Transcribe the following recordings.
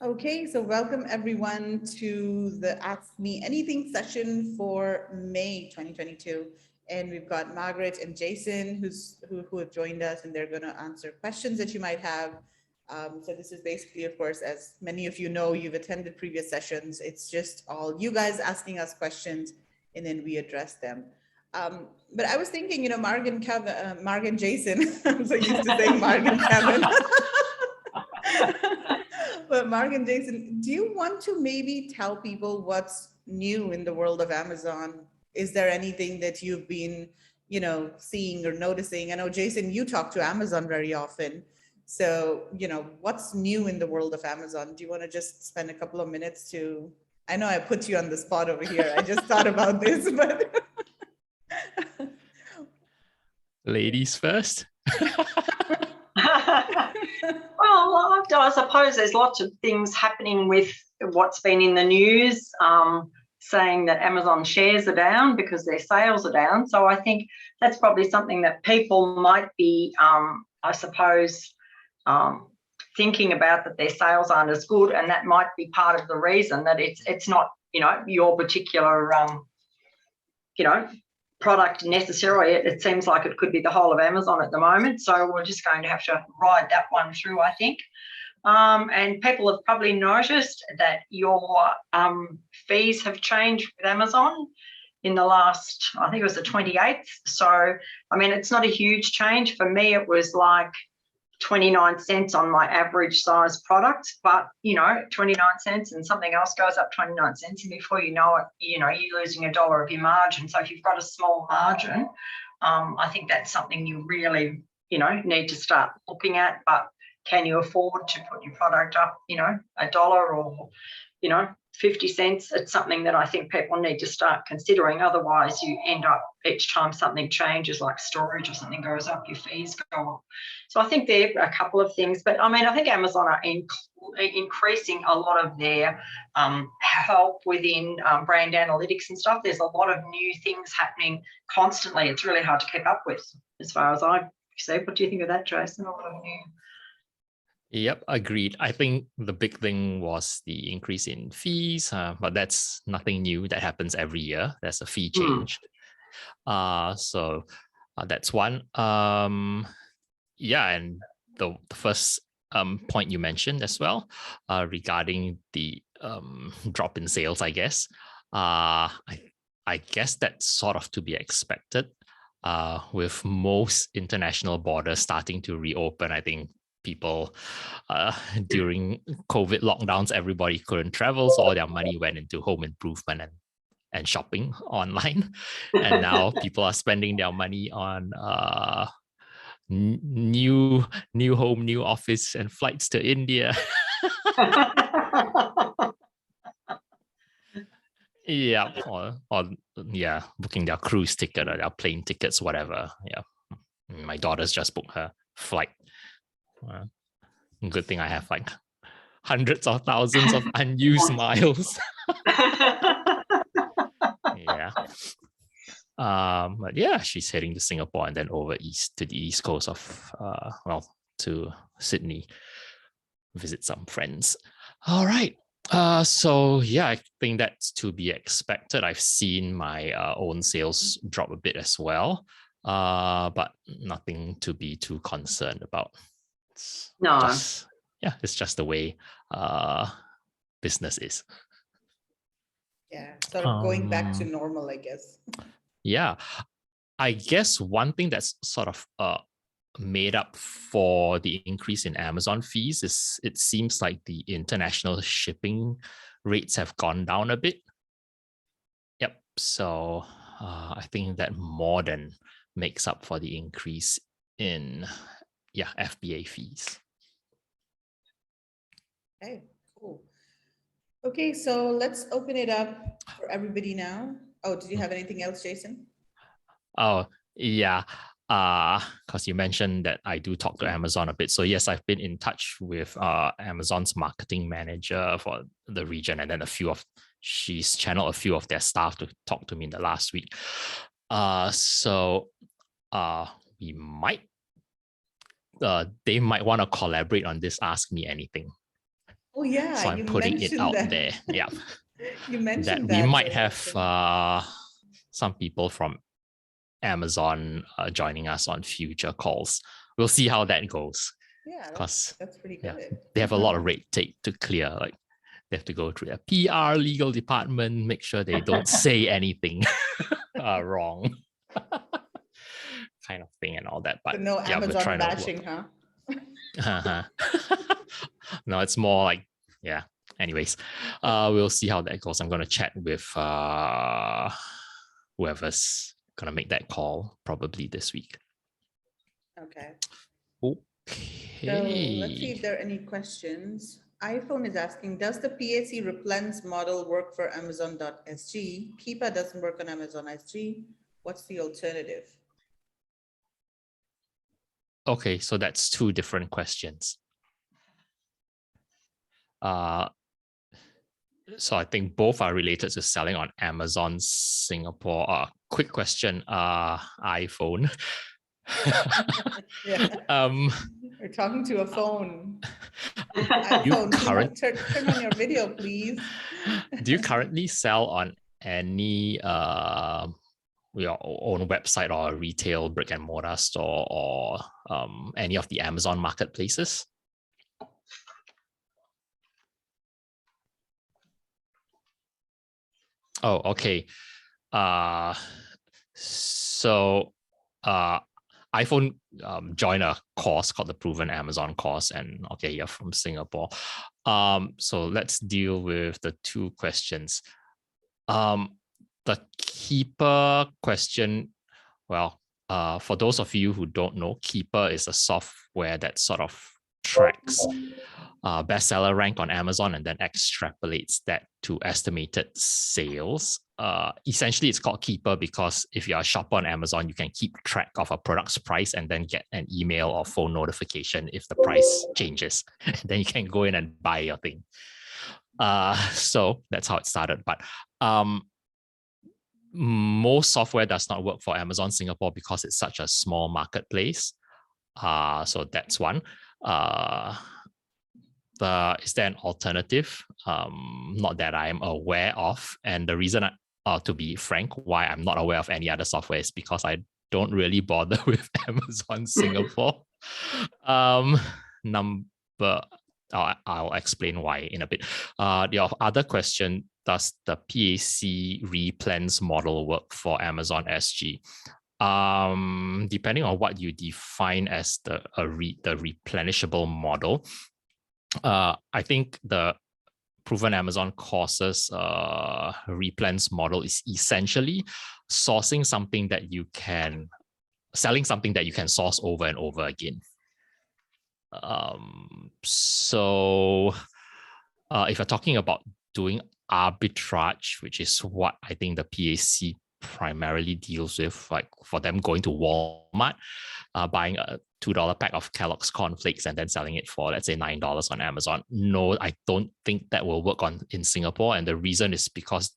Okay, so welcome everyone to the Ask Me Anything session for May 2022. And we've got Margaret and Jason who have joined us, and they're going to answer questions that you might have. So this is basically, of course, as many of you know, you've attended previous sessions. It's just all you guys asking us questions, and then we address them. But I was thinking, Marg and Kevin, Marg and Jason, I'm so used to saying Marg and Kevin. But Mark and Jason, do you want to maybe tell people what's new in the world of Amazon? Is there anything that you've been, seeing or noticing? I know, Jason, you talk to Amazon very often. So, what's new in the world of Amazon? Do you want to just spend a couple of minutes to, I know I put you on the spot over here. I just thought about this, but. Ladies first. Well, I suppose there's lots of things happening with what's been in the news, saying that Amazon shares are down because their sales are down. So I think that's probably something that people might be, I suppose, thinking about, that their sales aren't as good, and that might be part of the reason that it's not, your particular, product necessarily. It seems like it could be the whole of Amazon at the moment. So we're just going to have to ride that one through, I think. And people have probably noticed that your fees have changed with Amazon in the last, I think it was the 28th. So, I mean, it's not a huge change. For me, it was like 29 cents on my average size product, but 29 cents and something else goes up 29 cents, and before you know it, you're losing $1 of your margin. So if you've got a small margin, I think that's something you really need to start looking at. But can you afford to put your product up $1 or 50 cents? It's something that I think people need to start considering. Otherwise you end up, each time something changes, like storage or something goes up, your fees go up. So I think there are a couple of things, but I mean, I think Amazon are increasing a lot of their help within brand analytics and stuff. There's a lot of new things happening constantly. It's really hard to keep up with, as far as I see. What do you think of that, Jason? A lot of new. Yep, agreed. I think the big thing was the increase in fees, but that's nothing new. That happens every year. There's a fee change. So that's one. Yeah, and the first point you mentioned as well, regarding the drop in sales, I guess. I guess that's sort of to be expected. With most international borders starting to reopen, I think people during COVID lockdowns, everybody couldn't travel, so all their money went into home improvement and shopping online. And now people are spending their money on new home, new office, and flights to India. Yeah, or yeah, booking their cruise ticket or their plane tickets, whatever. Yeah, my daughter's just booked her flight. Good thing I have like hundreds of thousands of unused miles. Yeah. But yeah, she's heading to Singapore and then over east to the east coast of to Sydney, visit some friends. All right. So yeah, I think that's to be expected. I've seen my own sales drop a bit as well, but nothing to be too concerned about. It's just the way business is. Yeah, sort of going back to normal, I guess. Yeah, I guess one thing that's sort of made up for the increase in Amazon fees is it seems like the international shipping rates have gone down a bit. Yep. So I think that more than makes up for the increase in FBA fees. Okay, cool. Okay, so let's open it up for everybody now. Oh, did you have anything else, Jason? Oh, yeah. Because you mentioned that I do talk to Amazon a bit. So yes, I've been in touch with Amazon's marketing manager for the region, and then she's channeled a few of their staff to talk to me in the last week. So we might they might want to collaborate on this Ask Me Anything. Oh yeah, So I'm putting it out there. Yeah. You mentioned That that we might there have was some people from Amazon joining us on future calls. We'll see how that goes. yeah, Because that's pretty good. they have a lot of red tape to clear. Like they have to go through their PR legal department, make sure they don't say anything wrong, kind of thing, and all that. But So no yeah, we're Amazon trying to bashing, huh? No, it's more like, yeah. Anyways, we'll see how that goes. I'm gonna chat with whoever's gonna make that call probably this week. Okay. Okay. So let's see if there are any questions. iPhone is asking, does the PAC Replans model work for Amazon.sg? Keepa doesn't work on Amazon SG. What's the alternative? Okay, so that's two different questions. So I think both are related to selling on Amazon Singapore. Quick question, iPhone. Yeah. We're talking to a phone. You iPhone, turn on your video, please. Do you currently sell on any your own website or retail brick and mortar store or any of the Amazon marketplaces? Oh, okay. So iPhone joined a course called the Proven Amazon course, and okay, you're from Singapore. So let's deal with the two questions. The Keeper question, well, for those of you who don't know, Keeper is a software that sort of tracks bestseller rank on Amazon and then extrapolates that to estimated sales. Essentially, it's called Keeper because if you're a shopper on Amazon, you can keep track of a product's price and then get an email or phone notification if the price changes. Then you can go in and buy your thing. So that's how it started. But most software does not work for Amazon Singapore because it's such a small marketplace. So that's one. Is there an alternative? Not that I'm aware of. And the reason, to be frank, why I'm not aware of any other software is because I don't really bother with Amazon Singapore. I'll explain why in a bit. Your other question, does the PAC Replans model work for Amazon SG? Depending on what you define as the replenishable model, I think the Proven Amazon courses Replans model is essentially selling something that you can source over and over again. So if you're talking about doing arbitrage, which is what I think the PAC primarily deals with, like for them going to Walmart, buying a $2 pack of Kellogg's cornflakes and then selling it for, let's say, $9 on Amazon. No, I don't think that will work in Singapore. And the reason is because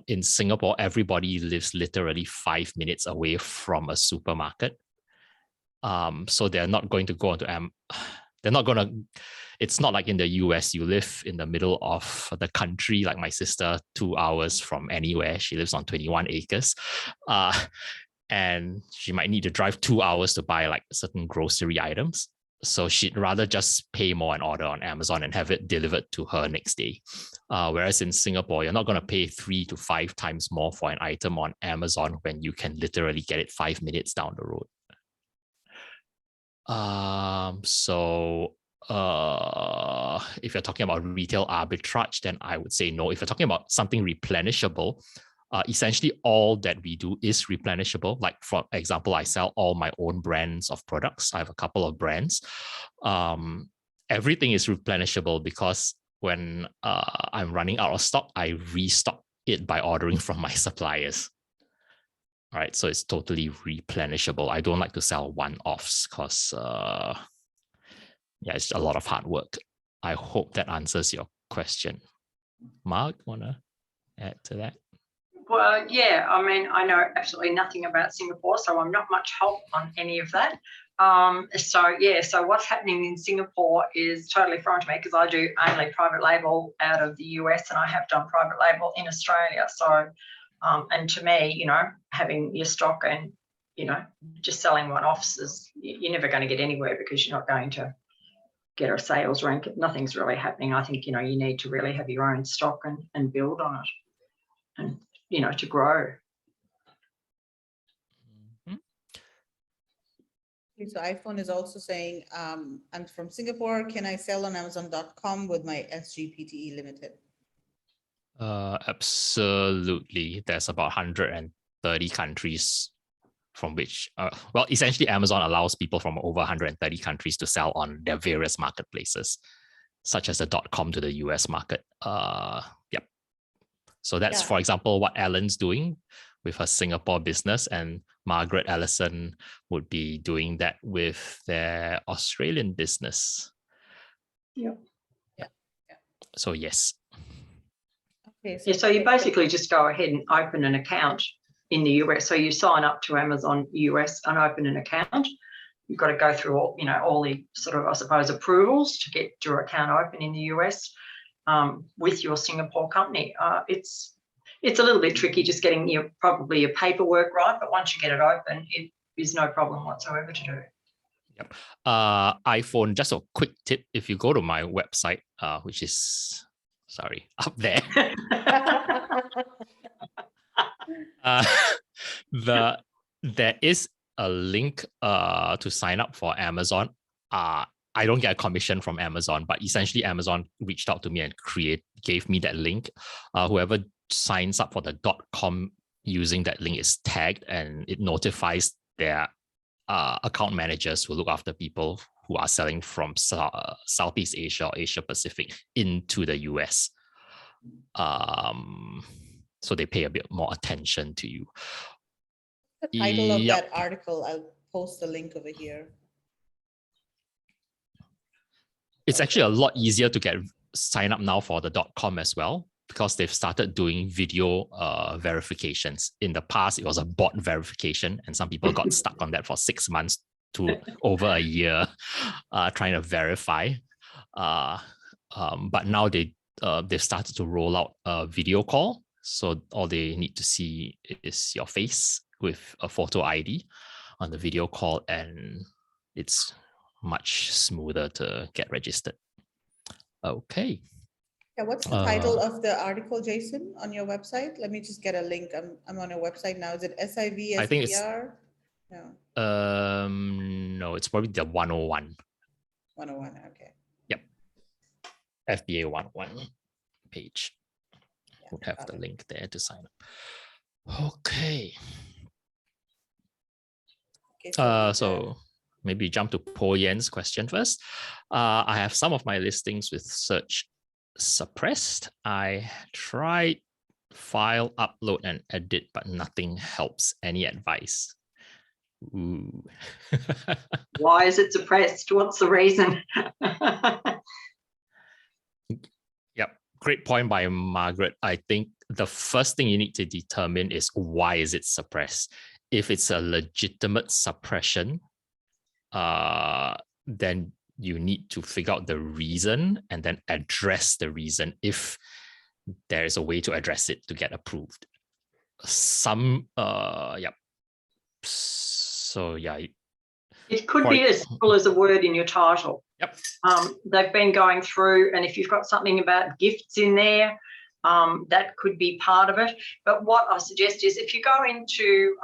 in Singapore, everybody lives literally 5 minutes away from a supermarket. So they're not going to go into it's not like in the US, you live in the middle of the country, like my sister, 2 hours from anywhere. She lives on 21 acres. And she might need to drive 2 hours to buy like certain grocery items. So she'd rather just pay more and order on Amazon and have it delivered to her next day. Whereas in Singapore, you're not going to pay 3 to 5 times more for an item on Amazon when you can literally get it 5 minutes down the road. If you're talking about retail arbitrage, then I would say no. If you're talking about something replenishable, essentially all that we do is replenishable. Like for example, I sell all my own brands of products. I have a couple of brands. Everything is replenishable because when I'm running out of stock, I restock it by ordering from my suppliers. All right, so it's totally replenishable. I don't like to sell one-offs because it's a lot of hard work. I hope that answers your question. Mark, wanna add to that? Well, yeah, I mean, I know absolutely nothing about Singapore, so I'm not much help on any of that. So what's happening in Singapore is totally foreign to me because I do only private label out of the US, and I have done private label in Australia. So, and to me, you know, having your stock and, you know, just selling one-offs is, you're never going to get anywhere because you're not going to get a sales rank. Nothing's really happening. I think, you know, you need to really have your own stock and build on it, and, you know, to grow. Okay, so iPhone is also saying, I'm from Singapore. Can I sell on Amazon.com with my SGPTE Limited? Absolutely. There's about 130 countries from which, well, essentially Amazon allows people from over 130 countries to sell on their various marketplaces, such as the .com to the US market. Yep. So that's, for example, what Ellen's doing with her Singapore business, and Margaret Allison would be doing that with their Australian business. Yeah. So yes. Okay. So you basically just go ahead and open an account in the US. So you sign up to Amazon US and open an account. You've got to go through all, you know, all the sort of, I suppose, approvals to get your account open in the US with your Singapore company. It's a little bit tricky just getting your paperwork right, but once you get it open, it is no problem whatsoever to do. Yep. iPhone, just a quick tip, if you go to my website, which is, sorry, up there. There is a link to sign up for Amazon. I don't get a commission from Amazon, but essentially Amazon reached out to me and gave me that link. Whoever signs up for the .com using that link is tagged, and it notifies their account managers who look after people who are selling from Southeast Asia or Asia Pacific into the US. So they pay a bit more attention to you. The title of that article, I'll post the link over here. It's actually a lot easier to sign up now for the .com as well, because they've started doing video verifications. In the past, it was a bot verification, and some people got stuck on that for 6 months to over a year trying to verify. But now they've started to roll out a video call. So all they need to see is your face with a photo ID on the video call, and it's much smoother to get registered. Okay. Yeah, what's the title of the article, Jason, on your website? Let me just get a link. I'm on your website now. Is it SIV? I think it's no. No, it's probably the 101. 101, okay. Yep. FBA 101 page. Would have the link there to sign up. Okay. So maybe jump to Po Yen's question first. I have some of my listings with search suppressed. I tried file, upload, and edit, but nothing helps. Any advice? Ooh. Why is it suppressed? What's the reason? Yep, great point by Margaret. I think the first thing you need to determine is why is it suppressed. If it's a legitimate suppression, then you need to figure out the reason and then address the reason if there is a way to address it to get approved. Yep. So yeah. It could be as simple as a word in your title. Yep. They've been going through, and if you've got something about gifts in there, that could be part of it. But what I suggest is if you go into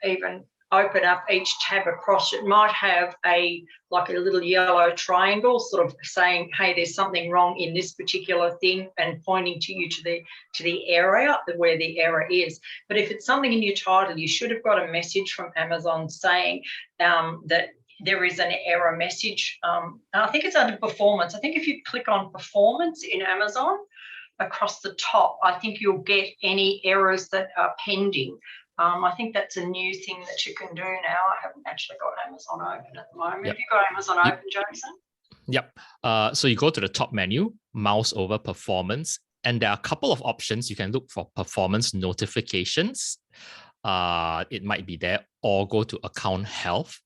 even open up each tab across, it might have like a little yellow triangle sort of saying, hey, there's something wrong in this particular thing, and pointing to you to the area where the error is. But if it's something in your title, you should have got a message from Amazon saying that there is an error message. And I think it's under performance. I think if you click on performance in Amazon across the top, I think you'll get any errors that are pending. I think that's a new thing that you can do now. I haven't actually got Amazon open at the moment. Yep. Have you got Amazon open, Jason? Yep. So you go to the top menu, mouse over performance, and there are a couple of options. You can look for performance notifications. It might be there, or go to account health.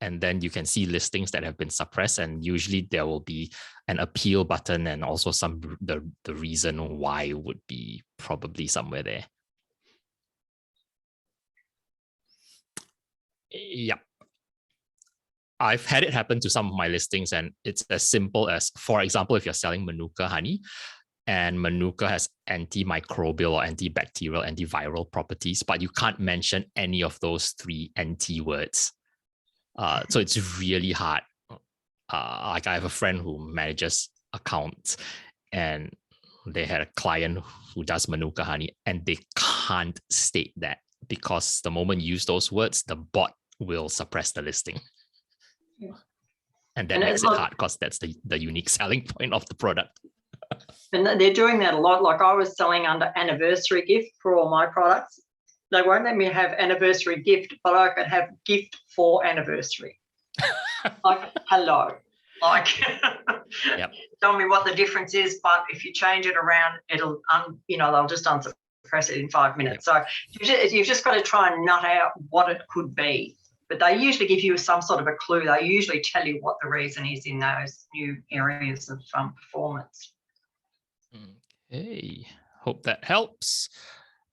and then you can see listings that have been suppressed, and usually there will be an appeal button and also the reason why would be probably somewhere there. Yep. I've had it happen to some of my listings, and it's as simple as, for example, if you're selling Manuka honey, and Manuka has antimicrobial or antibacterial, antiviral properties, but you can't mention any of those 3 NT words. So it's really hard. Like I have a friend who manages accounts, and they had a client who does Manuka honey, and they can't state that because the moment you use those words, the bot will suppress the listing. And that makes it hard because that's the unique selling point of the product. And they're doing that a lot. Like I was selling under anniversary gift for all my products. They won't let me have anniversary gift, but I could have gift for anniversary. Like, hello. Like, yep. Tell me what the difference is, but if you change it around, it'll, they'll just unsuppress it in 5 minutes. Yep. So you've just got to try and nut out what it could be. But they usually give you some sort of a clue. They usually tell you what the reason is in those new areas of performance. Okay, hope that helps.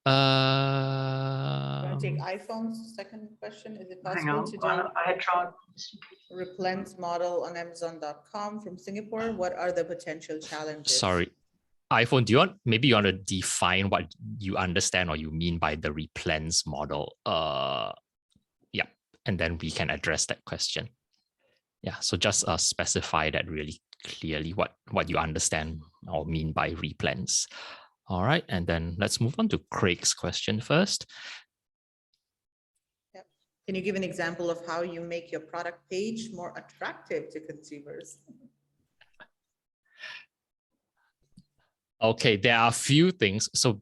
Want to take iPhone's second question? Is it possible to do I had tried Replans model on Amazon.com from Singapore? What are the potential challenges? Sorry, iPhone, maybe you want to define what you understand or you mean by the Replans model? Yeah, and then we can address that question. Yeah, so just specify that really clearly what you understand or mean by Replans. All right, and then let's move on to Craig's question first. Yep. Can you give an example of how you make your product page more attractive to consumers? Okay, there are a few things. So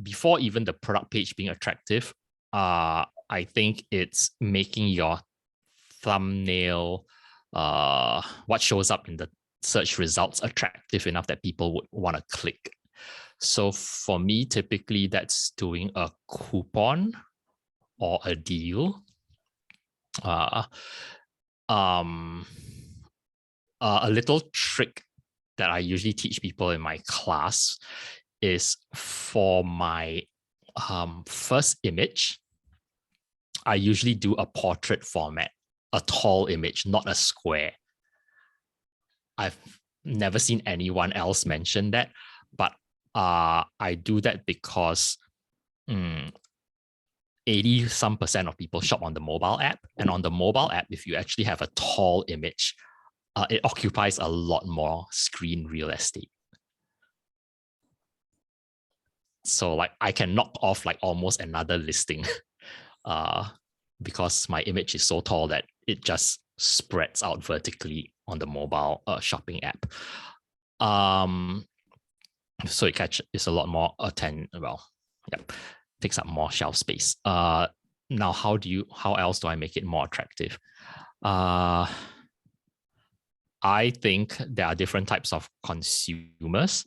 before even the product page being attractive, I think it's making your thumbnail, what shows up in the search results, attractive enough that people would want to click. So for me, typically that's doing a coupon or a deal. A little trick that I usually teach people in my class is for my first image, I usually do a portrait format, a tall image, not a square. I've never seen anyone else mention that, but I do that because 80% of people shop on the mobile app. And on the mobile app, if you actually have a tall image, it occupies a lot more screen real estate. So like I can knock off like almost another listing because my image is so tall that it just spreads out vertically on the mobile shopping app. So it's a lot more takes up more shelf space. Now, how else do I make it more attractive? I think there are different types of consumers.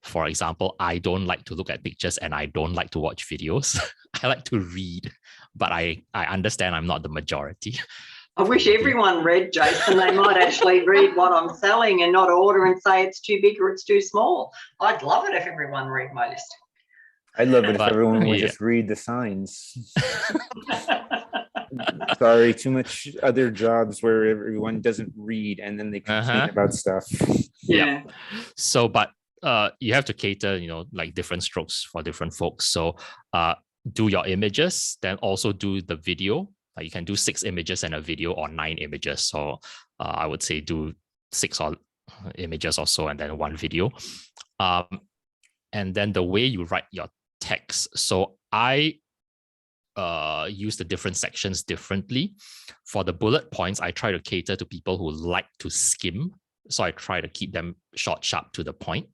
For example, I don't like to look at pictures and I don't like to watch videos. I like to read, but I understand I'm not the majority. I wish everyone read, Jason. They might actually read what I'm selling and not order and say it's too big or it's too small. I'd love it if everyone read my listing. I'd love it if everyone would just read the signs. Sorry, too much other jobs where everyone doesn't read and then they complain about stuff. Yeah. So, but you have to cater, like different strokes for different folks. So do your images, then also do the video. You can do 6 images and a video or 9 images. So I would say do 6 images or so and then 1 video. And then the way you write your text. So I use the different sections differently. For the bullet points, I try to cater to people who like to skim. So I try to keep them short, sharp, to the point.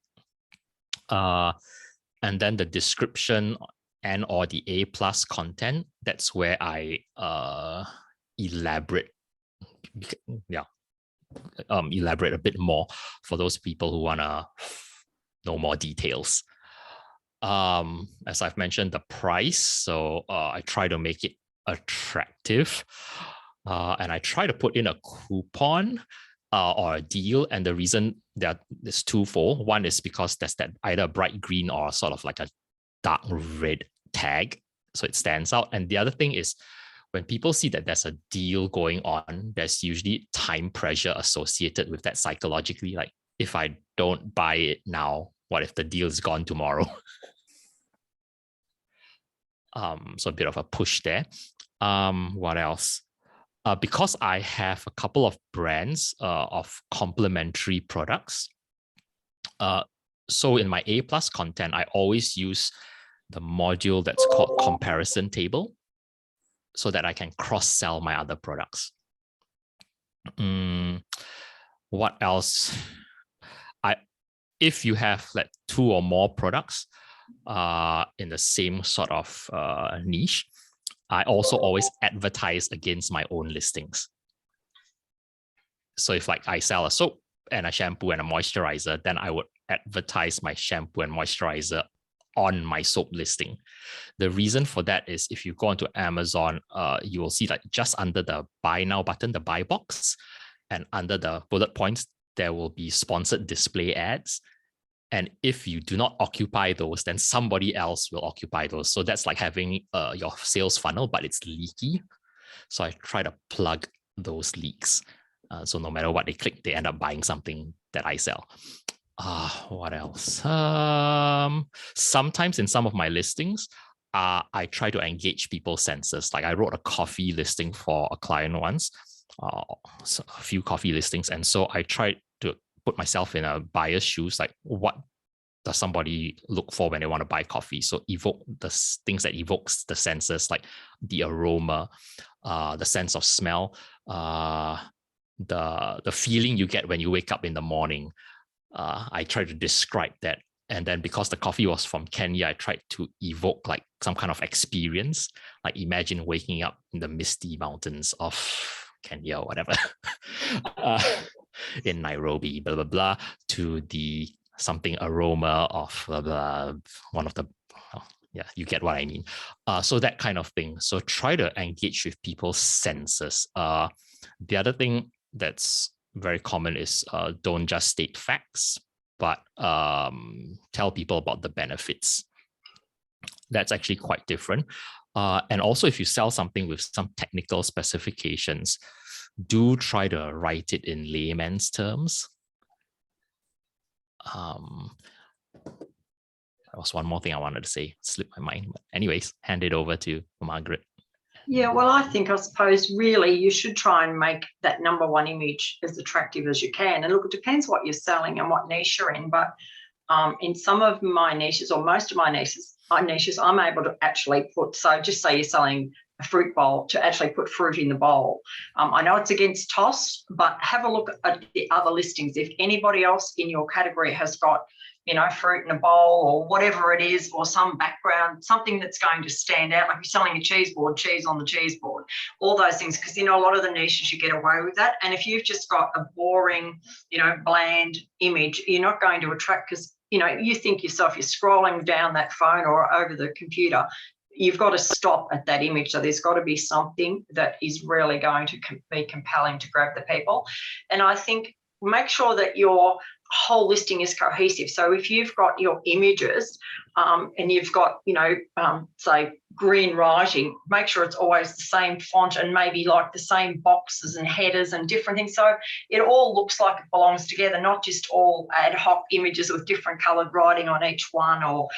And then the description and or the A+ content, that's where I elaborate a bit more for those people who want to know more details. As I've mentioned, the price. So I try to make it attractive. and I try to put in a coupon or a deal. And the reason that there's twofold. One is because there's that either bright green or sort of like a dark red tag, so it stands out. And the other thing is when people see that there's a deal going on, there's usually time pressure associated with that psychologically. Like, if I don't buy it now, what if the deal is gone tomorrow? So a bit of a push there. What else? Because I have a couple of brands of complementary products. So in my A+ content, I always use the module that's called comparison table so that I can cross-sell my other products. What else? If you have like 2 or more products in the same sort of niche, I also always advertise against my own listings. So if like I sell a soap and a shampoo and a moisturizer, then I would advertise my shampoo and moisturizer on my soap listing. The reason for that is if you go onto Amazon, you will see like just under the buy now button, the buy box, and under the bullet points, there will be sponsored display ads. And if you do not occupy those, then somebody else will occupy those. So that's like having your sales funnel, but it's leaky. So I try to plug those leaks. So no matter what they click, they end up buying something that I sell. What else? Sometimes in some of my listings, I try to engage people's senses. Like I wrote a coffee listing for a client once, so a few coffee listings. And so I tried to put myself in a buyer's shoes, like what does somebody look for when they want to buy coffee? So evoke the things that evokes the senses, like the aroma, the sense of smell, the feeling you get when you wake up in the morning. I tried to describe that. And then because the coffee was from Kenya, I tried to evoke like some kind of experience, like imagine waking up in the misty mountains of Kenya or whatever, in Nairobi, blah, blah, blah, to the something aroma of blah, blah, one of the, yeah, you get what I mean. So that kind of thing. So try to engage with people's senses. The other thing that's very common is don't just state facts, but tell people about the benefits. That's actually quite different. And also if you sell something with some technical specifications, do try to write it in layman's terms. That was one more thing I wanted to say, slipped my mind. But anyways, hand it over to Margaret. Yeah, well, I suppose really you should try and make that number one image as attractive as you can. And look, it depends what you're selling and what niche you're in. But in some of my niches or most of my niches, I'm able to actually put, so just say you're selling a fruit bowl, to actually put fruit in the bowl. I know it's against TOS, but have a look at the other listings. If anybody else in your category has got, you know, fruit in a bowl or whatever it is, or some background, something that's going to stand out, like you're selling a cheese board, cheese on the cheese board, all those things, because, you know, a lot of the niches you get away with that. And if you've just got a boring, you know, bland image, you're not going to attract, because, you know, you think yourself, you're scrolling down that phone or over the computer, you've got to stop at that image. So there's got to be something that is really going to be compelling to grab the people. And I think make sure that your whole listing is cohesive. So if you've got your images and you've got, you know, say green writing, make sure it's always the same font and maybe like the same boxes and headers and different things. So it all looks like it belongs together, not just all ad hoc images with different coloured writing on each one, or,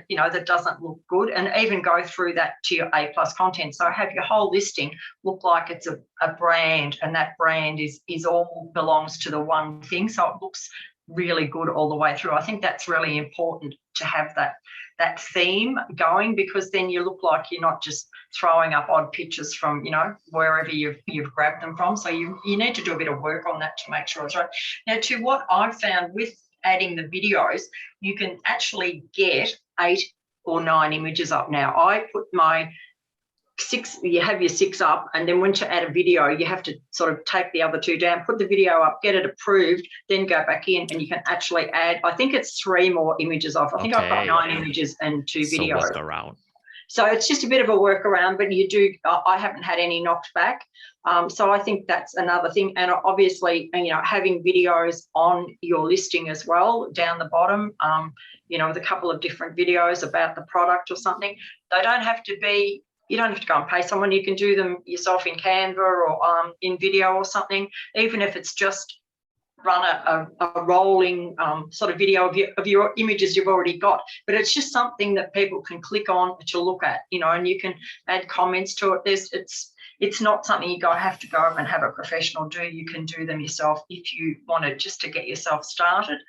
you know, that doesn't look good. And even go through that to your A+ content. So have your whole listing look like it's a brand, and that brand is all belongs to the one thing. So it looks really good all the way through. I think that's really important to have that theme going, because then you look like you're not just throwing up odd pictures from, you know, wherever you've grabbed them from. So you need to do a bit of work on that to make sure it's right. Now, to what I've found with adding the videos, you can actually get 8 or 9 images up now. I put my 6, you have your 6 up, and then once you add a video, you have to sort of take the other 2 down, put the video up, get it approved, then go back in, and you can actually add, I think it's 3 more images off. I think I've got 9 images and 2 videos. So work around. So it's just a bit of a workaround, but I haven't had any knocked back. So I think that's another thing. And obviously, having videos on your listing as well down the bottom, with a couple of different videos about the product or something. They don't have to be, you don't have to go and pay someone. You can do them yourself in Canva or in video or something, even if it's just run a rolling sort of video of your images you've already got. But it's just something that people can click on to look at, and you can add comments to it. It's not something you have to go and have a professional do. You can do them yourself if you wanted, just to get yourself started.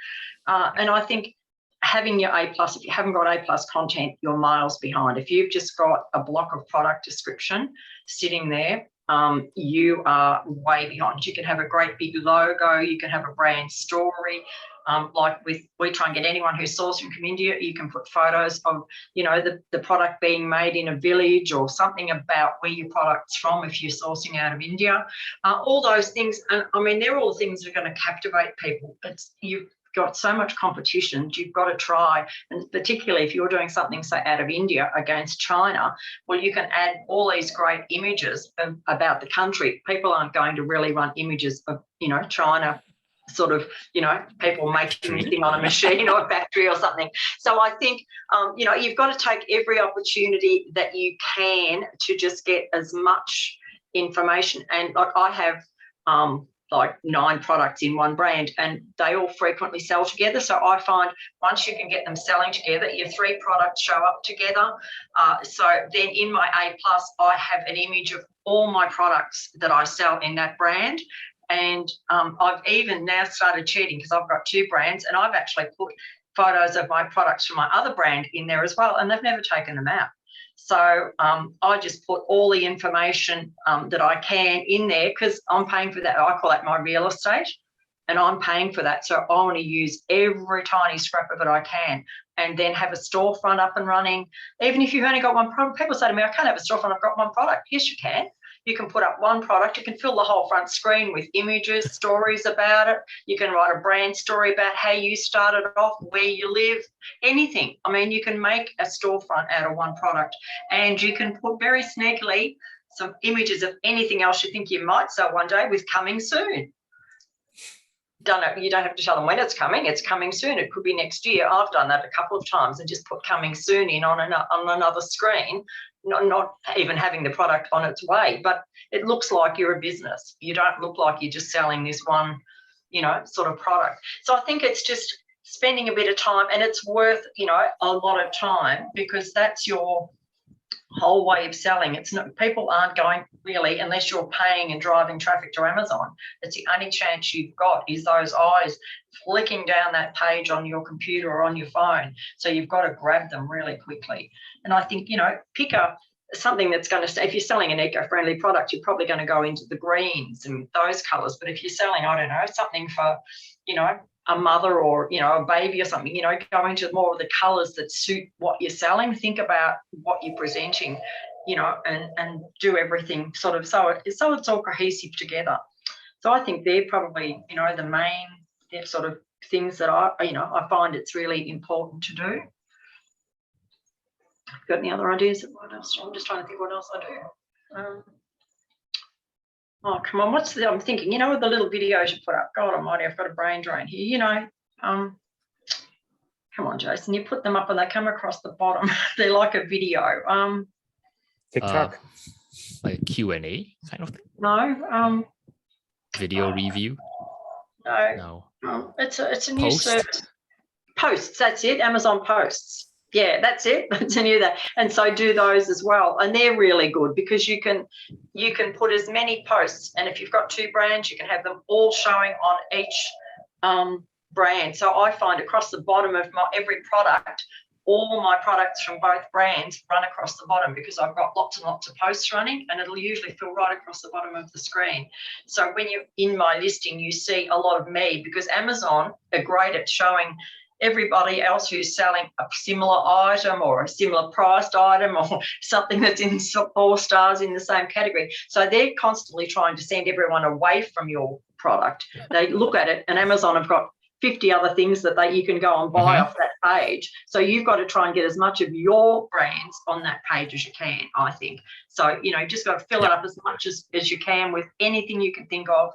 And I think having your A+, if you haven't got A+ content, you're miles behind. If you've just got a block of product description sitting there, you are way behind. You can have a great big logo, you can have a brand story. We try and get anyone who's sourcing from India, you can put photos of, the product being made in a village or something about where your product's from if you're sourcing out of India. All those things, and I mean, they're all the things that are going to captivate people. You've got so much competition, you've got to try, and particularly if you're doing something, say, out of India against China, well, you can add all these great images about the country. People aren't going to really run images of, China, sort of, people making anything on a machine or a factory or something. So I think, you've got to take every opportunity that you can to just get as much information. And like I have, 9 products in one brand, and they all frequently sell together. So I find once you can get them selling together, your 3 products show up together. So then in my A+, I have an image of all my products that I sell in that brand. And I've even now started cheating because I've got 2 brands, and I've actually put photos of my products from my other brand in there as well, and they've never taken them out. So I just put all the information that I can in there because I'm paying for that. I call that my real estate, and I'm paying for that. So I want to use every tiny scrap of it I can, and then have a storefront up and running. Even if you've only got one product, people say to me, I can't have a storefront, I've got one product. Yes, you can. You can put up one product. You can fill the whole front screen with images, stories about it. You can write a brand story about how you started off, where you live, anything. I mean, you can make a storefront out of one product, and you can put very sneakily some images of anything else you think you might sell one day with coming soon. You don't have to tell them when it's coming soon. It could be next year. I've done that a couple of times and just put coming soon in on another screen, not even having the product on its way, but it looks like you're a business. You don't look like you're just selling this one, sort of product. So I think it's just spending a bit of time, and it's worth, a lot of time, because that's your whole way of selling. It's not, people aren't going really, unless you're paying and driving traffic to Amazon. It's the only chance you've got is those eyes flicking down that page on your computer or on your phone. So you've got to grab them really quickly. And I think, pick up something that's going to say, if you're selling an eco-friendly product, you're probably going to go into the greens and those colours. But if you're selling, I don't know, something for, a mother or, a baby or something, go into more of the colours that suit what you're selling. Think about what you're presenting, and do everything sort of so it's all cohesive together. So I think they're probably, the main sort of things that I find it's really important to do. Got any other ideas? What else? I'm just trying to think what else I do. Oh, come on. I'm thinking, with the little videos you put up. God almighty, I've got a brain drain here. Come on, Jason, you put them up and they come across the bottom. They're like a video. TikTok. Like Q&A kind of thing? No. Video review? No. It's a new Post? service. Posts, that's it. Amazon posts. Yeah, that's it. It's a new that. And so do those as well. And they're really good because you can put as many posts. And if you've got 2 brands, you can have them all showing on each brand. So I find across the bottom of every product, all my products from both brands run across the bottom because I've got lots and lots of posts running, and it'll usually fill right across the bottom of the screen. So when you're in my listing, you see a lot of me because Amazon are great at showing everybody else who's selling a similar item or a similar priced item or something that's in 4 stars in the same category. So they're constantly trying to send everyone away from your product. They look at it, and Amazon have got 50 other things that you can go and buy off that page. So you've got to try and get as much of your brands on that page as you can, I think. So, you just got to fill it up as much as you can with anything you can think of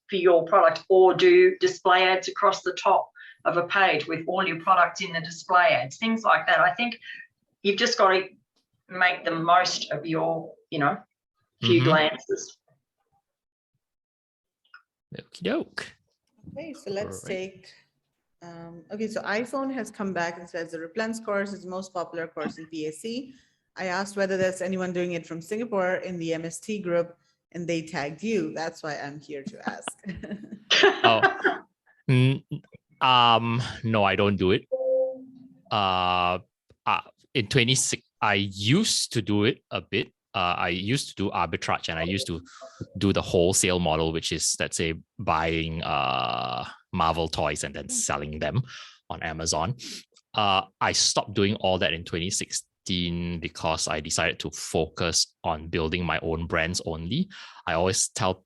for your product, or do display ads across the top of a page with all your products in the display ads, things like that. I think you've just got to make the most of your, few glances. Okie doke. Okay, so let's take, okay, so iPhone has come back and says the Replans course is the most popular course in PAC. I asked whether there's anyone doing it from Singapore in the MST group, and they tagged you. That's why I'm here to ask. No, I don't do it. In 26, I used to do it a bit. I used to do arbitrage, and I used to do the wholesale model, which is, let's say, buying Marvel toys and then selling them on Amazon. I stopped doing all that in 2016 because I decided to focus on building my own brands only. I always tell,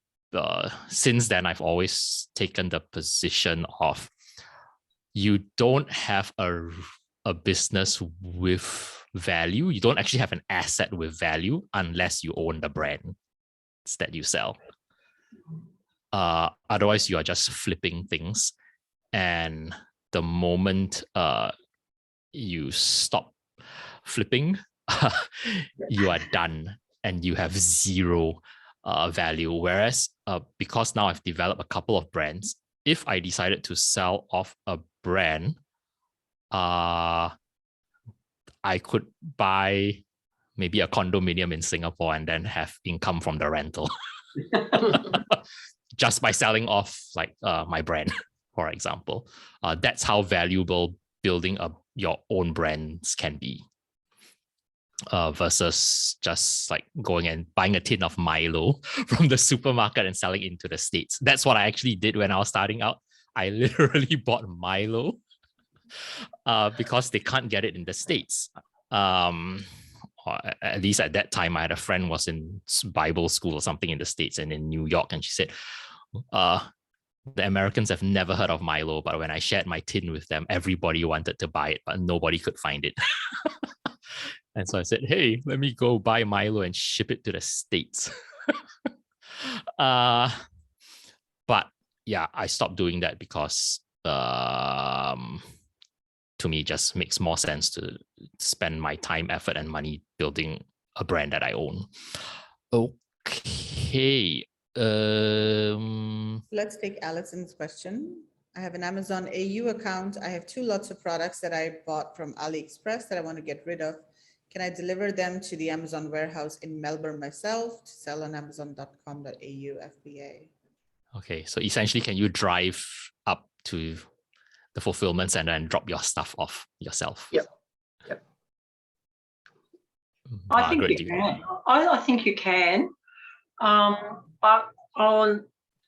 since then, I've always taken the position of, you don't have a business with value. You don't actually have an asset with value unless you own the brands that you sell. Otherwise, you are just flipping things. And the moment you stop flipping, you are done and you have zero value. Whereas because now I've developed a couple of brands, if I decided to sell off a brand, I could buy maybe a condominium in Singapore and then have income from the rental just by selling off like my brand, for example. That's how valuable building your own brands can be, versus just like going and buying a tin of Milo from the supermarket and selling it into the States. That's what I actually did when I was starting out. I literally bought Milo because they can't get it in the States. Or at least at that time, I had a friend was in Bible school or something in the States and in New York, and she said, the Americans have never heard of Milo, but when I shared my tin with them, everybody wanted to buy it, but nobody could find it. And so I said, hey, let me go buy Milo and ship it to the States. But yeah, I stopped doing that because to me, it just makes more sense to spend my time, effort, and money building a brand that I own. Okay. Let's take Allison's question. I have an Amazon AU account. I have 2 lots of products that I bought from Aliexpress that I want to get rid of. Can I deliver them to the Amazon warehouse in Melbourne myself to sell on amazon.com.au FBA? Okay, so essentially, can you drive up to the fulfillment center and drop your stuff off yourself? Yep. I think you can. I think you can. But I'll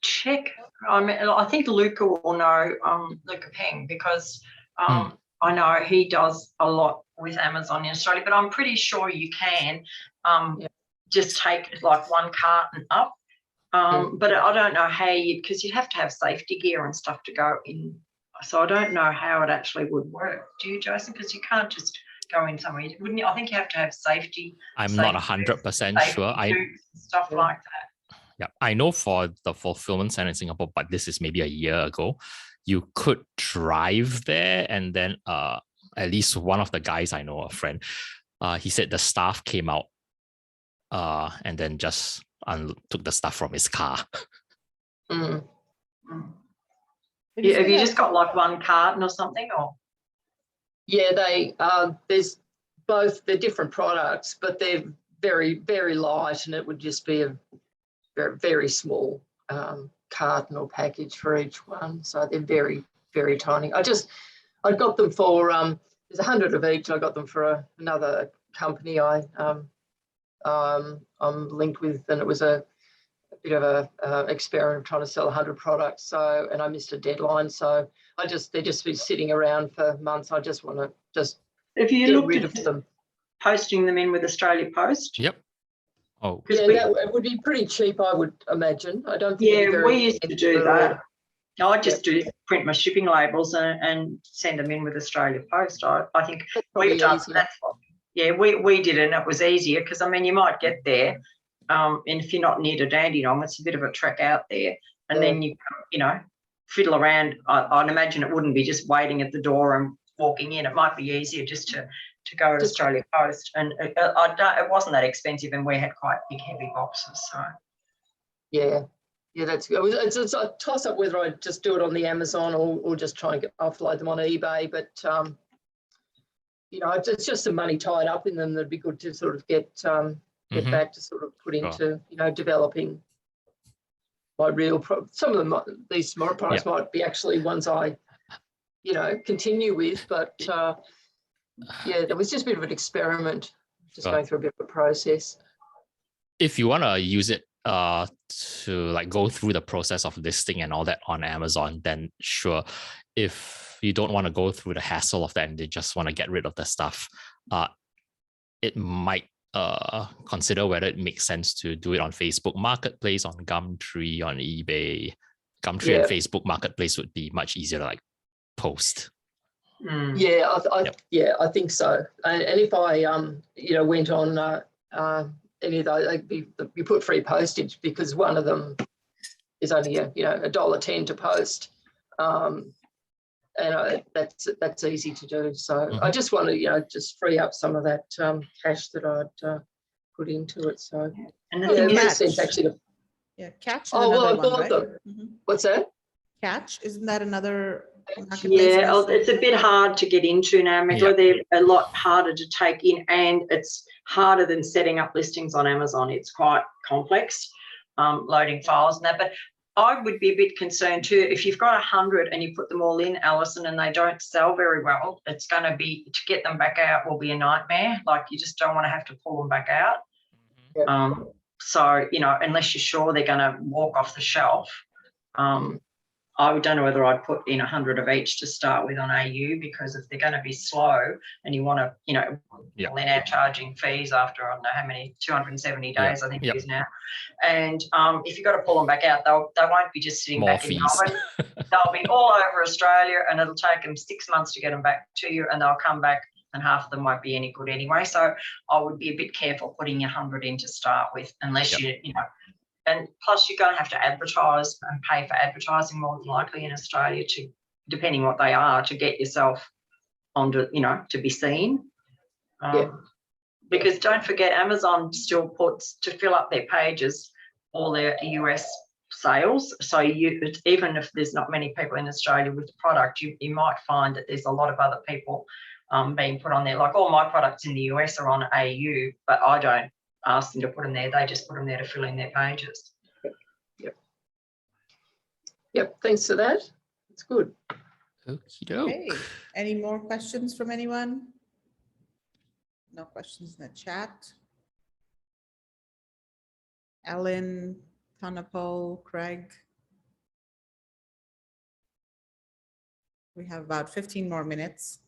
check. I think Luca will know, Luca Peng, because I know he does a lot with Amazon in Australia, but I'm pretty sure you can just take like 1 carton up. But I don't know how because you'd have to have safety gear and stuff to go in. So I don't know how it actually would work. Do you, Jason? Because you can't just go in somewhere, wouldn't you? I think you have to have safety. I'm not 100% sure. Stuff like that. Yeah, I know for the fulfillment center in Singapore, but this is maybe a year ago. You could drive there, and then at least one of the guys I know, a friend, he said the staff came out and then just took the stuff from his car. Have you just got like 1 carton or something, or? Yeah, there's both. They're different products, but they're very, very light, and it would just be a very, very small carton or package for each one. So they're very, very tiny. I got them for there's 100 of each. I got them for another company I'm linked with, and it was a bit of a experiment trying to sell 100 products. So, and I missed a deadline. So they're just been sitting around for months. I just want to if you get rid of them. Posting them in with Australia Post. Yep. Oh, yeah, it would be pretty cheap, I would imagine. I don't think. Yeah, we used to do that. No, I just do print my shipping labels and send them in with Australia Post. I think That's we've probably done easier. that's what, yeah, we did it and it was easier because I mean you might get there and if you're not near to Dandenong, it's a bit of a trek out there. And then you know, fiddle around. I'd imagine it wouldn't be just waiting at the door and walking in. It might be easier just to go to Australia Post. And it wasn't that expensive and we had quite big heavy boxes. So Yeah. Yeah, that's good. It's a toss up whether I just do it on the Amazon or just try and offload them on eBay. But, you know, it's just some money tied up in them that'd be good to sort of get back to sort of put into, you know, developing my real some of them, these smaller products might be actually ones I, you know, continue with. But, yeah, it was just a bit of an experiment, just going through a bit of a process. If you want to use it to like go through the process of listing and all that on Amazon, then sure. If you don't want to go through the hassle of that and they just want to get rid of the stuff, it might consider whether it makes sense to do it on Facebook Marketplace, on Gumtree, on eBay. Gumtree and Facebook Marketplace would be much easier to like post. Yeah, I think so. And if I you know, went on any of those, like you put free postage because one of them is only you know, $1.10 to post, and that's easy to do. So I just want to, you know, just free up some of that cash that I'd put into it. So and the yeah, thing it makes is, sense actually. Catch is Oh well, I another one, bought right? them. What's that? Catch, isn't that another marketplace? yeah, it's a bit hard to get into now, Michaela. They're a lot harder to take in and it's harder than setting up listings on Amazon. It's quite complex, loading files and that. But I would be a bit concerned too, if you've got 100 and you put them all in, Alison, and they don't sell very well, it's going to be, to get them back out will be a nightmare. Like you just don't want to have to pull them back out. So, you know, unless you're sure they're going to walk off the shelf, I don't know whether I'd put in 100 of each to start with on AU, because if they're going to be slow and you want to, you know, they're now charging fees after, I don't know how many, 270 days, I think it is now. And if you've got to pull them back out, they won't be just sitting back in Melbourne. They'll be all over Australia and it'll take them 6 months to get them back to you, and they'll come back and half of them won't be any good anyway. So I would be a bit careful putting 100 in to start with, unless you know, and plus you're going to have to advertise and pay for advertising more than likely in Australia to, depending what they are, to get yourself onto, you know, to be seen. Because don't forget, Amazon still puts, to fill up their pages, all their US sales. So even if there's not many people in Australia with the product, you might find that there's a lot of other people being put on there. Like all my products in the US are on AU, but I don't ask them to put them there. They just put them there to fill in their pages. Yep. Thanks for that. It's good. Okay. Any more questions from anyone? No questions in the chat. Ellen, Tanapol, Craig. We have about 15 more minutes.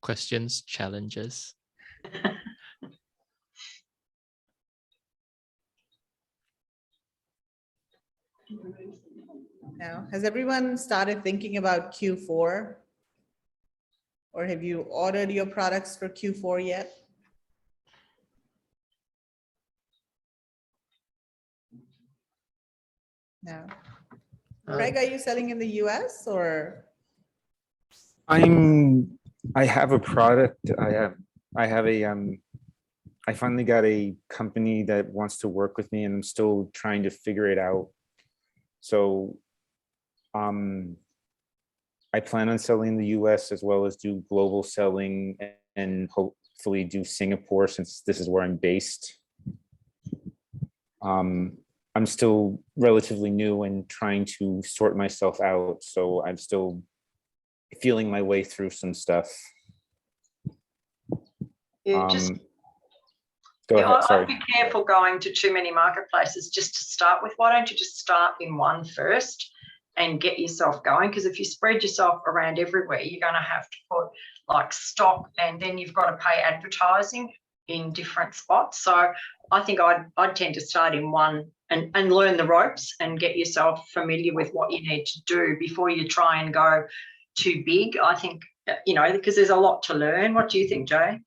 Questions, challenges? Now, has everyone started thinking about Q4? Or have you ordered your products for Q4 yet? No. Craig, are you selling in the US or? I have a product. I finally got a company that wants to work with me, and I'm still trying to figure it out. So I plan on selling in the US as well as do global selling and hopefully do Singapore, since this is where I'm based. I'm still relatively new and trying to sort myself out, so I'm still feeling my way through some stuff. Yeah, go ahead. Sorry. I'd be careful going to too many marketplaces just to start with. Why don't you just start in one first and get yourself going? Because if you spread yourself around everywhere, you're going to have to put like stock, and then you've got to pay advertising. in different spots. So I think I'd tend to start in one and learn the ropes and get yourself familiar with what you need to do before you try and go too big. I think, because there's a lot to learn. What do you think, Jay?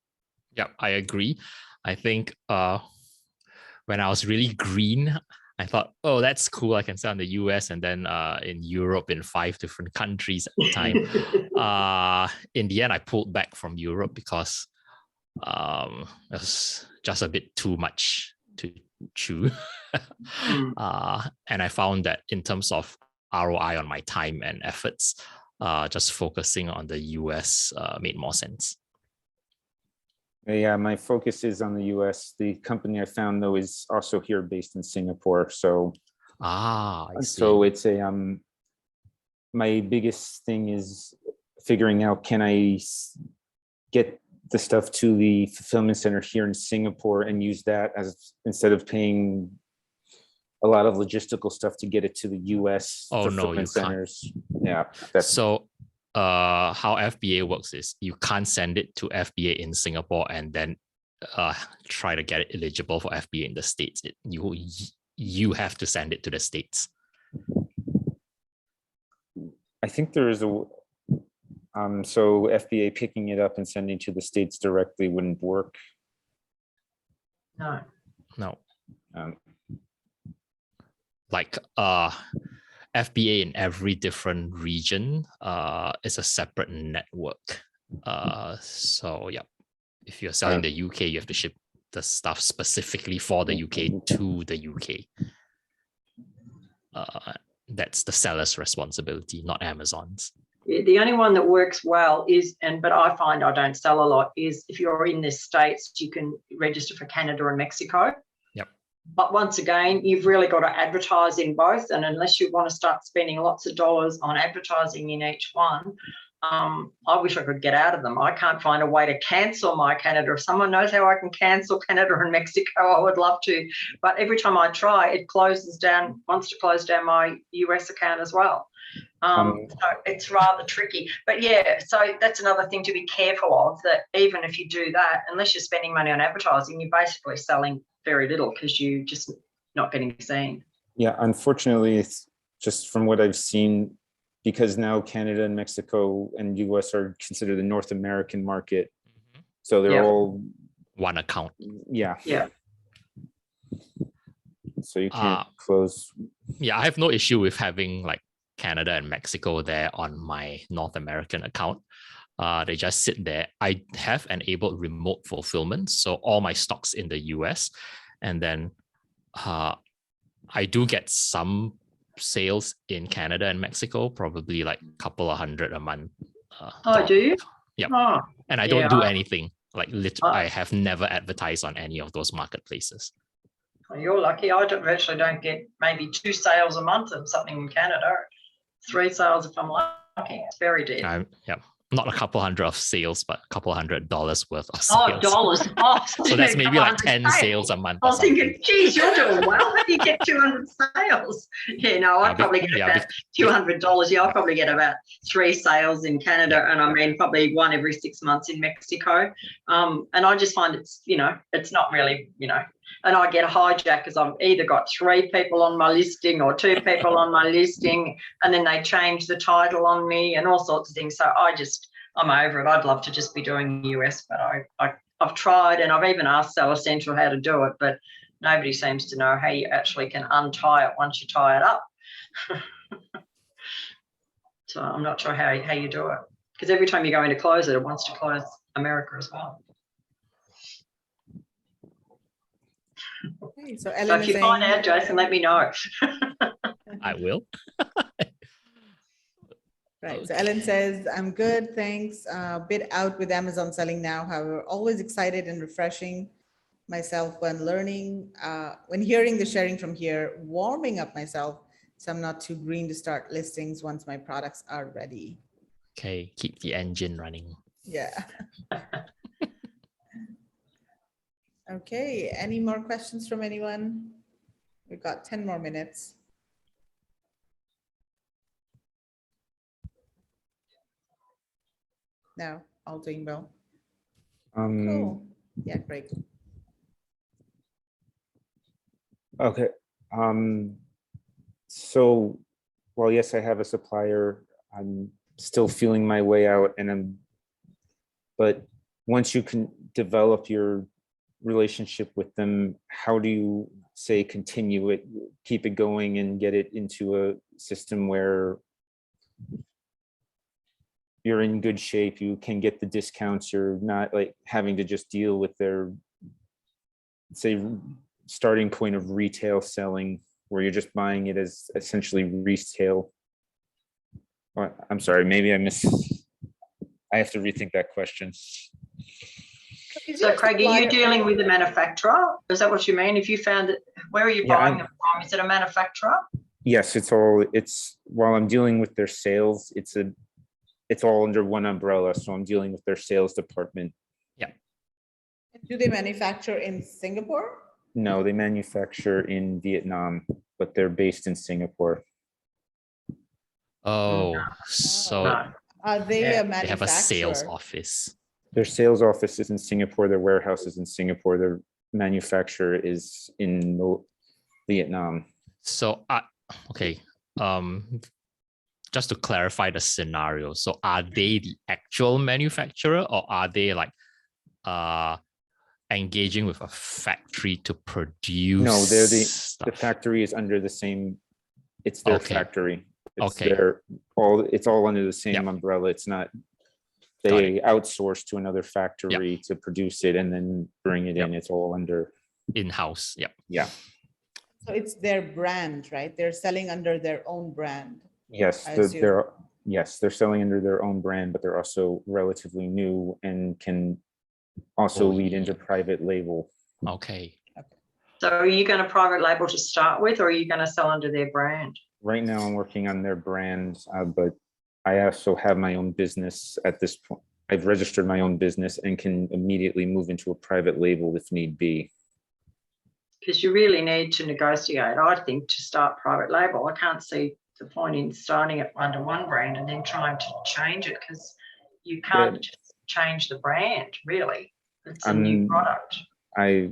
Yeah, I agree. I think when I was really green, I thought, oh, that's cool. I can sell in the US and then in Europe in 5 different countries at the time. In the end, I pulled back from Europe because it was just a bit too much to chew. And I found that in terms of ROI on my time and efforts, just focusing on the US made more sense. Yeah, my focus is on the US. The company I found though is also here based in Singapore. So I see. so it's my biggest thing is figuring out, can I get the stuff to the fulfillment center here in Singapore and use that as, instead of paying a lot of logistical stuff to get it to the US fulfillment centers. Yeah. So how FBA works is you can't send it to FBA in Singapore and then try to get it eligible for FBA in the States. You have to send it to the States. I think there is a so FBA picking it up and sending to the States directly wouldn't work. No. Like FBA in every different region is a separate network. So yeah, if you're selling the UK, you have to ship the stuff specifically for the UK to the UK. That's the seller's responsibility, not Amazon's. The only one that works well is, but I find I don't sell a lot, is if you're in the States, you can register for Canada and Mexico. Yep. But once again, you've really got to advertise in both. And unless you want to start spending lots of dollars on advertising in each one, I wish I could get out of them. I can't find a way to cancel my Canada. If someone knows how I can cancel Canada and Mexico, I would love to. But every time I try, it wants to close down my US account as well. So it's rather tricky. But yeah, so that's another thing to be careful of, that even if you do that, unless you're spending money on advertising, you're basically selling very little because you're just not getting seen. Yeah, unfortunately, it's just from what I've seen, because now Canada and Mexico and US are considered the North American market. So they're all one account. Yeah. Yeah. So you can't close. Yeah, I have no issue with having like Canada and Mexico there on my North American account. They just sit there. I have enabled remote fulfillment, so all my stocks in the US, and then I do get some sales in Canada and Mexico, probably like a couple of $100 a month. Do you? Yep. Oh, and I don't do anything. Like I have never advertised on any of those marketplaces. Well, you're lucky. I virtually don't get maybe 2 sales a month of something in Canada. 3 sales if I'm lucky. It's very dead. Not a couple hundred of sales, but a couple $100 worth of sales. Oh, dollars. Oh, so that's maybe like 10 sales a month. I was thinking, geez, you're doing well. How do you get 200 sales? Yeah, no, I probably get about $200. Yeah, I probably get about 3 sales in Canada, and I mean probably 1 every 6 months in Mexico. And I just find it's not really, and I get hijacked because I've either got 3 people on my listing or 2 people on my listing, and then they change the title on me and all sorts of things. So I'm over it. I'd love to just be doing US, but I've tried, and I've even asked Seller Central how to do it, but nobody seems to know how you actually can untie it once you tie it up. So I'm not sure how you do it, because every time you go in to close it, it wants to close America as well. Okay, so if you find out, Jason, let me know. I will. Right. So Ellen says, I'm good, thanks. Bit out with Amazon selling now. However, always excited and refreshing myself when learning, when hearing the sharing from here, warming up myself. So I'm not too green to start listings once my products are ready. Okay, keep the engine running. Yeah. Okay, any more questions from anyone? We've got 10 more minutes. No, all doing well. Cool. Yeah, great. Okay. So, well, yes, I have a supplier. I'm still feeling my way out, but once you can develop your relationship with them, how do you say continue it, keep it going, and get it into a system where you're in good shape, you can get the discounts, you're not like having to just deal with their, say, starting point of retail selling, where you're just buying it as essentially retail. I'm sorry, maybe I have to rethink that question. Is So your Craig, are you supplier- dealing with the manufacturer? Is that what you mean? If you found it, where are you Yeah, buying them from? Is it a manufacturer? Yes, while I'm dealing with their sales, it's all under one umbrella. So I'm dealing with their sales department. Do they manufacture in Singapore? No, they manufacture in Vietnam, but they're based in Singapore. Oh, so No. Are they Yeah, a they manufacturer? have a sales office. Their sales office is in Singapore, their warehouse is in Singapore, their manufacturer is in Vietnam. So, okay. Just to clarify the scenario. So, are they the actual manufacturer, or are they like engaging with a factory to produce? No, they're the stuff? factory is under the same, it's their Okay. factory. It's Okay. it's all under the same Yep. umbrella. It's not, Got they outsource to another factory to produce it and then bring it in. It's all under, In-house. Yep. yeah. So it's their brand, right? They're selling under their own brand. Yes, I assume. they're selling under their own brand, but they're also relatively new and can also lead into private label. Okay. So are you going to private label to start with, or are you going to sell under their brand? Right now I'm working on their brand, but I also have my own business at this point. I've registered my own business and can immediately move into a private label if need be. Because you really need to negotiate, I think, to start private label. I can't see the point in starting it under one brand and then trying to change it, because you can't just change the brand, really. It's a new product. I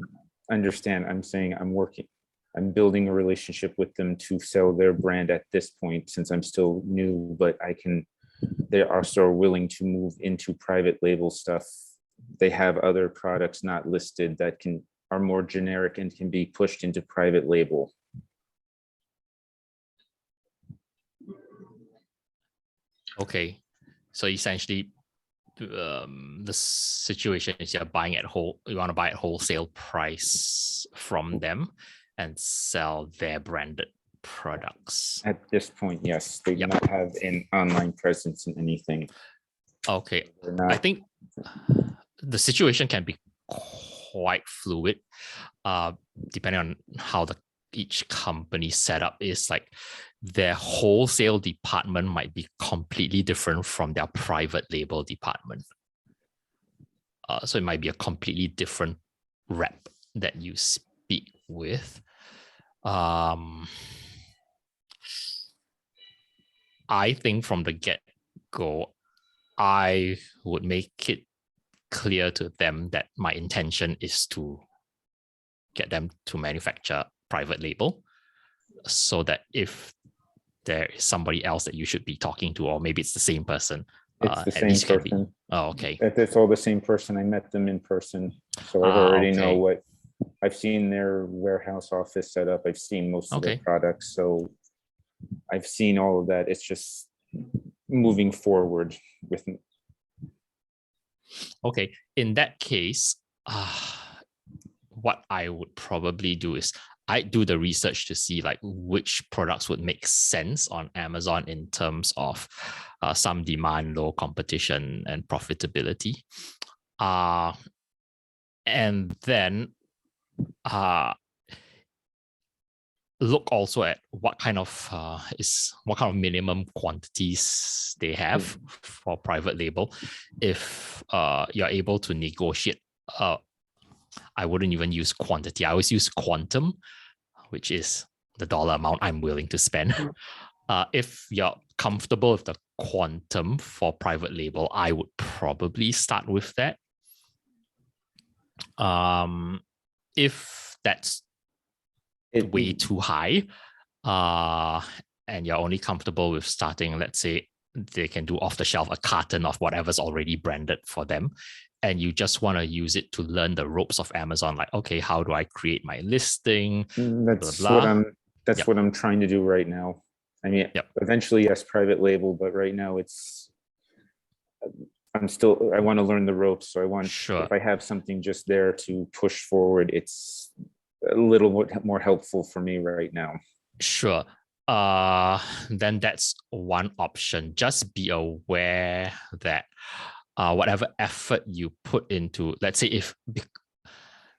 understand. I'm saying I'm building a relationship with them to sell their brand at this point, since I'm still new, but they're also willing to move into private label stuff. They have other products not listed that are more generic and can be pushed into private label. Okay. So essentially, the situation is you want to buy at wholesale price from them and sell their branded products. At this point, yes, they do not have an online presence in anything. Okay. I think the situation can be quite fluid, depending on how each company setup is. Like, their wholesale department might be completely different from their private label department. So it might be a completely different rep that you speak with. I think from the get-go, I would make it clear to them that my intention is to get them to manufacture private label, so that if there is somebody else that you should be talking to, or maybe it's the same person. It's the same person. Oh, okay. It's all the same person. I met them in person, so I already know what. I've seen their warehouse office set up. I've seen most of their products, so I've seen all of that. It's just moving forward with me. Okay, in that case, what I would probably do is I do the research to see like which products would make sense on Amazon in terms of some demand, low competition, and profitability. And then look also at what kind of minimum quantities they have for private label. If you're able to negotiate, I wouldn't even use quantity. I always use quantum, which is the dollar amount I'm willing to spend. If you're comfortable with the quantum for private label, I would probably start with that. If that's It, way too high, and you're only comfortable with starting, let's say they can do off the shelf a carton of whatever's already branded for them, and you just want to use it to learn the ropes of Amazon, like, okay, how do I create my listing? that's Blah, what blah. that's Yep. what I'm trying to do right now. I mean, Yep. eventually, yes, private label, but right now I want to learn the ropes. So I want, Sure. if I have something just there to push forward, it's a little bit more helpful for me right now. Sure. Then that's one option. Just be aware that whatever effort you put into, let's say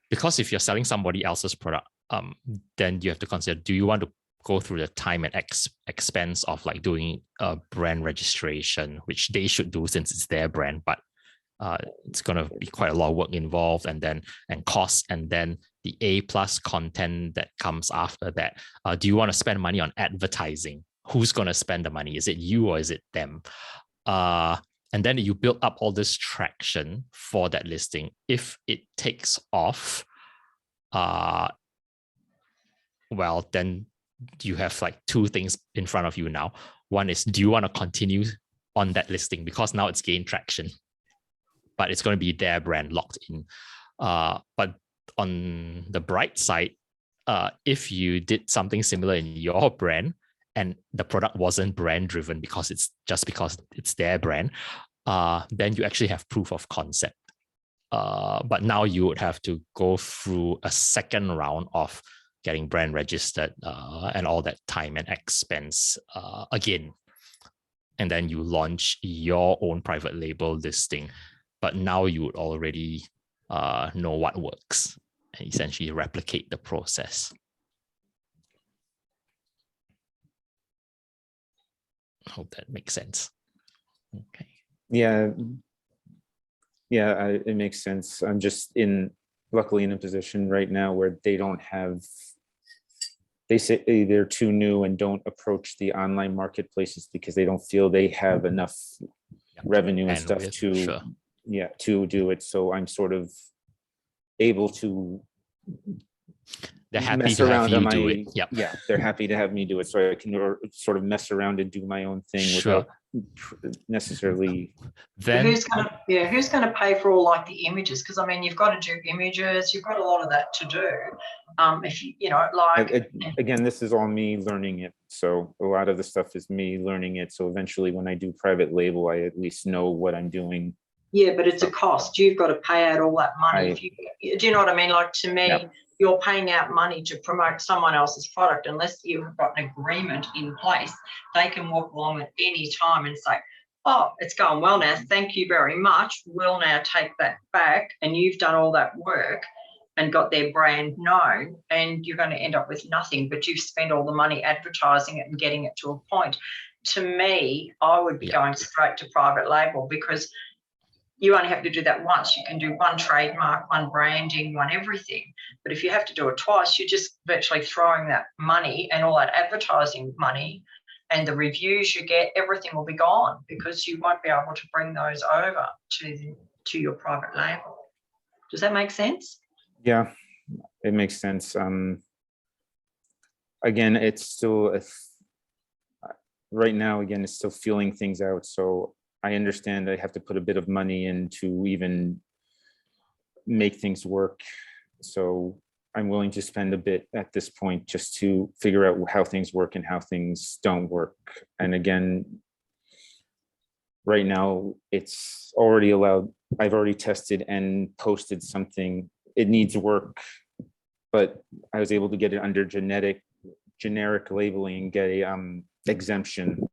because if you're selling somebody else's product, then you have to consider, do you want to go through the time and expense of like doing a brand registration, which they should do since it's their brand, but it's going to be quite a lot of work involved, and cost, and then the A+ content that comes after that. Do you want to spend money on advertising? Who's going to spend the money? Is it you or is it them? And then you build up all this traction for that listing. If it takes off, well, then you have like two things in front of you now. One is, do you want to continue on that listing because now it's gained traction, but it's going to be their brand locked in. But on the bright side, if you did something similar in your brand and the product wasn't brand driven because it's their brand, then you actually have proof of concept. But now you would have to go through a second round of getting brand registered and all that time and expense again. And then you launch your own private label listing. But now you would already know what works and essentially replicate the process. Hope that makes sense. Okay. Yeah, it makes sense. I'm just luckily in a position right now where they say they're too new and don't approach the online marketplaces because they don't feel they have enough revenue and stuff to do it. So I'm sort of able to they're happy to have you do it. Yep. Yeah, they're happy to have me do it, so I can sort of mess around and do my own thing without necessarily. Then who's going to pay for all like the images? Because I mean, you've got to do images, you've got a lot of that to do. If you know, like again, this is all me learning it. So a lot of the stuff is me learning it. So eventually, when I do private label, I at least know what I'm doing. Yeah, but it's a cost. You've got to pay out all that money. Do you know what I mean? Like, to me, you're paying out money to promote someone else's product. Unless you've got an agreement in place, they can walk along at any time and say, oh, it's going well now, thank you very much, we'll now take that back. And you've done all that work and got their brand known, and you're going to end up with nothing, but you've spent all the money advertising it and getting it to a point. To me, I would be going straight to private label, because you only have to do that once. You can do one trademark, one branding, one everything. But if you have to do it twice, you're just virtually throwing that money and all that advertising money and the reviews you get, everything will be gone, because you won't be able to bring those over to your private label. Does that make sense? Yeah, it makes sense. Again, it's still right now. Again, it's still feeling things out. So I understand I have to put a bit of money in to even make things work. So I'm willing to spend a bit at this point just to figure out how things work and how things don't work. And again, right now it's already allowed. I've already tested and posted something. It needs work, but I was able to get it under generic labeling and get a exemption.